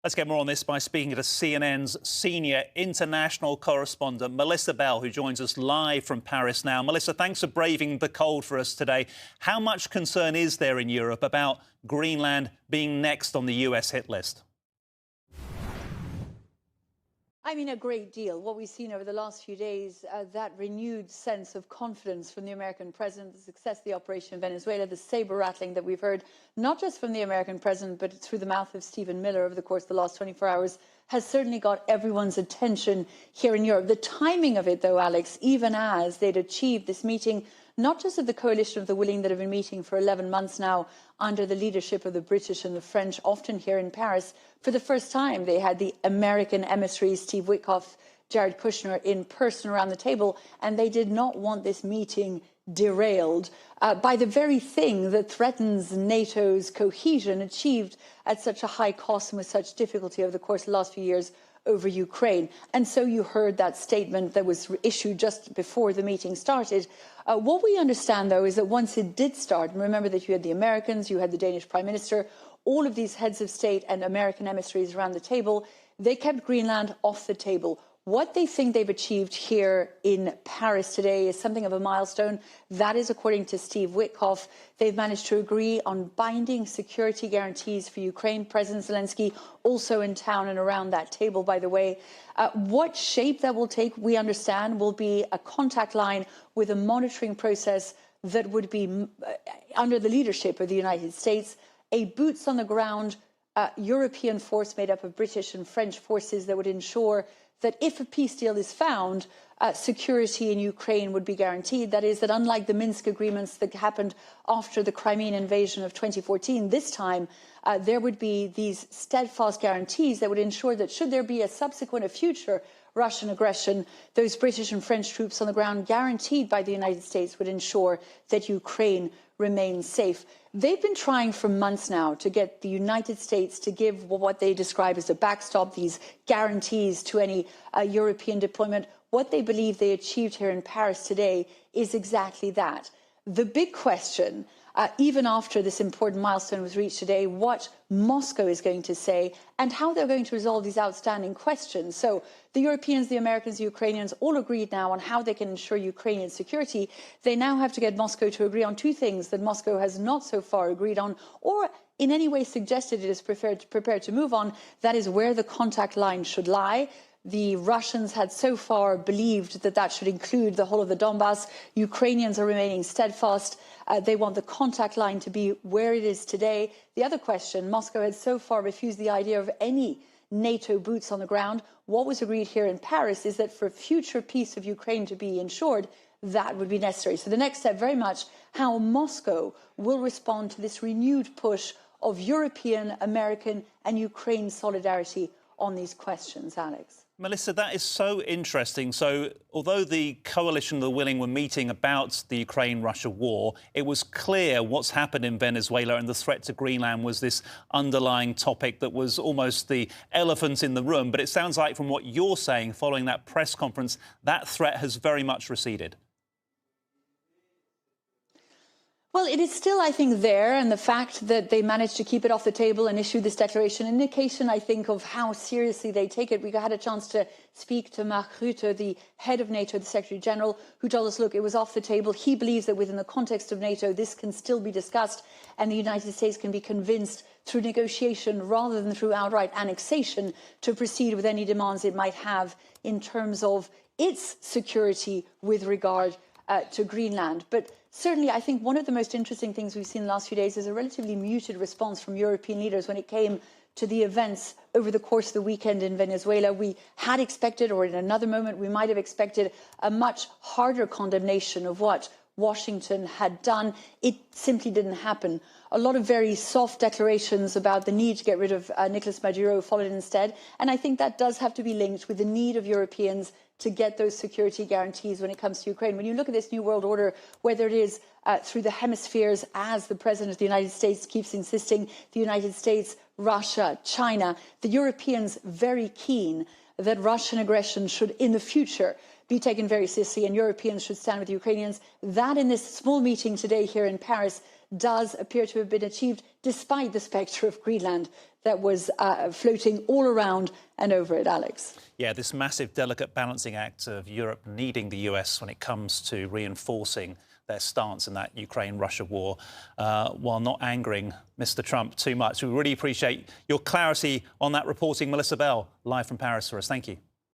Let's get more on this by speaking to CNN's senior international correspondent, Melissa Bell, who joins us live from Paris now. Melissa, thanks for braving the cold for us today. How much concern is there in Europe about Greenland being next on the US hit list? I mean, a great deal. What we've seen over the last few days, that renewed sense of confidence from the American president, the success of the operation in Venezuela, the saber rattling that we've heard, not just from the American president, but through the mouth of Stephen Miller over the course of the last 24 hours, has certainly got everyone's attention here in Europe. The timing of it, though, Alex, even as they'd achieved this meeting, not just of the coalition of the willing that have been meeting for 11 months now under the leadership of the British and the French, often here in Paris. For the first time, they had the American emissaries, Steve Witkoff, Jared Kushner, in person around the table, and they did not want this meeting derailed by the very thing that threatens NATO's cohesion, achieved at such a high cost and with such difficulty over the course of the last few years over Ukraine. And so you heard that statement that was issued just before the meeting started. What we understand, though, is that once it did start, and remember that you had the Americans, you had the Danish Prime Minister, all of these heads of state and American emissaries around the table, they kept Greenland off the table. What they think they've achieved here in Paris today is something of a milestone. That is, according to Steve Witkoff, they've managed to agree on binding security guarantees for Ukraine. President Zelensky also in town and around that table, by the way. What shape that will take, we understand, will be a contact line with a monitoring process that would be under the leadership of the United States, a boots on the ground European force made up of British and French forces that would ensure that if a peace deal is found, security in Ukraine would be guaranteed. That is, that unlike the Minsk agreements that happened after the Crimean invasion of 2014, this time there would be these steadfast guarantees that would ensure that should there be a future Russian aggression, those British and French troops on the ground, guaranteed by the United States, would ensure that Ukraine remains safe. They've been trying for months now to get the United States to give what they describe as a backstop, these guarantees to any European deployment. What they believe they achieved here in Paris today is exactly that. The big question, even after this important milestone was reached today, what Moscow is going to say and how they're going to resolve these outstanding questions. So the Europeans, the Americans, the Ukrainians all agreed now on how they can ensure Ukrainian security. They now have to get Moscow to agree on two things that Moscow has not so far agreed on or in any way suggested it is prepared to move on. That is where the contact line should lie. The Russians had so far believed that that should include the whole of the Donbass. Ukrainians are remaining steadfast. They want the contact line to be where it is today. The other question, Moscow had so far refused the idea of any NATO boots on the ground. What was agreed here in Paris is that for future peace of Ukraine to be ensured, that would be necessary. So the next step, very much how Moscow will respond to this renewed push of European, American and Ukraine solidarity on these questions, Alex. Melissa, that is so interesting. So although the coalition of the willing were meeting about the Ukraine-Russia war, it was clear what's happened in Venezuela and the threat to Greenland was this underlying topic that was almost the elephant in the room. But it sounds like from what you're saying following that press conference, that threat has very much receded. Well, it is still, I think, there, and the fact that they managed to keep it off the table and issue this declaration, an indication, I think, of how seriously they take it. We had a chance to speak to Mark Rutte, the head of NATO, the Secretary General, who told us, look, it was off the table. He believes that within the context of NATO, this can still be discussed, and the United States can be convinced through negotiation rather than through outright annexation to proceed with any demands it might have in terms of its security with regard to Greenland. But certainly, I think one of the most interesting things we've seen in the last few days is a relatively muted response from European leaders when it came to the events over the course of the weekend in Venezuela. We had expected, or in another moment, we might have expected a much harder condemnation of what Washington had done. It simply didn't happen. A lot of very soft declarations about the need to get rid of Nicolas Maduro followed instead. And I think that does have to be linked with the need of Europeans to get those security guarantees when it comes to Ukraine. When you look at this new world order, whether it is through the hemispheres, as the President of the United States keeps insisting, the United States, Russia, China, the Europeans very keen that Russian aggression should, in the future, be taken very seriously and Europeans should stand with the Ukrainians. That, in this small meeting today here in Paris, does appear to have been achieved despite the spectre of Greenland that was floating all around and over it, Alex. Yeah, this massive, delicate balancing act of Europe needing the US when it comes to reinforcing their stance in that Ukraine-Russia war, while not angering Mr. Trump too much. We really appreciate your clarity on that reporting. Melissa Bell, live from Paris for us. Thank you.